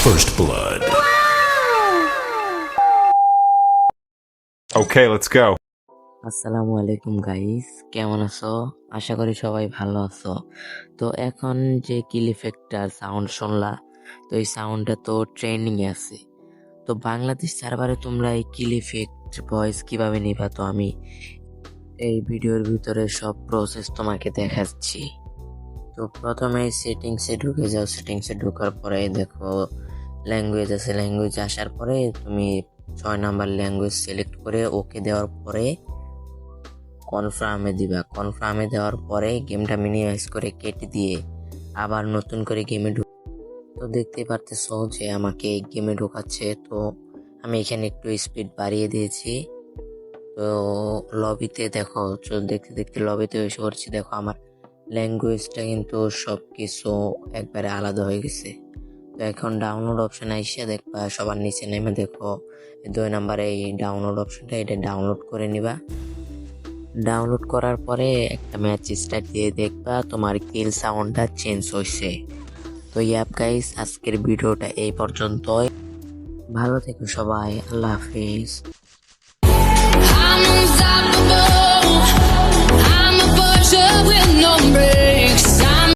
First blood. Okay, let's go. আসসালামু আলাইকুম guys, কেমন আছো? আশা করি সবাই ভালো আছো। তো এখন যে কিল ইফেক্টটার সাউন্ড শুনলা, তো এই সাউন্ডটা তো ট্রেন্ডিং এ আছে। তো বাংলাদেশ সার্ভারে তোমরা এই কিল ইফেক্ট ভয়েস কিভাবে নিবা, তো আমি এই ভিডিওর ভিতরে সব প্রসেস তোমাকে দেখাচ্ছি। তো প্রথমে সেটিংসে ঢুকে যাও, সেটিংসে ঢোকার পরে দেখো ল্যাঙ্গুয়েজ আছে, ল্যাঙ্গুয়েজ আসার পরে তুমি 6 নাম্বার ল্যাঙ্গুয়েজ সিলেক্ট করে ওকে দেওয়ার পরে কনফার্মে দিবা। কনফার্মে দেওয়ার পরে গেমটা মিনিমাইজ করে কেটে দিয়ে আবার নতুন করে গেমে তো দেখতে পারতেছো যে আমাকে গেমে ঢোকাচ্ছে। তো আমি এখানে একটু স্পিড বাড়িয়ে দিয়েছি। তো লবিতে দেখো, দেখতে দেখতে লবিতে এসে পড়ছি। দেখো আমার ল্যাঙ্গুয়েজটা কিন্তু সব কিছু একবারে আলাদা হয়ে গেছে। তো এখন ডাউনলোড অপশন আইসা দেখবা সবার নিচে নেমে দেখো 2 নাম্বারে এই ডাউনলোড অপশনটা, এটা ডাউনলোড করে নিবা। ডাউনলোড করার পরে একটা ম্যাচ স্টার্ট দিয়ে দেখবা তোমার কিল সাউন্ডটা চেঞ্জ হয়েছে। তো ইয়াপ গাইস, আজকের ভিডিওটা এই পর্যন্তই। ভালো থেকো সবাই, আল্লাহ হাফিজ। I'm unstoppable. I'm a force with no break.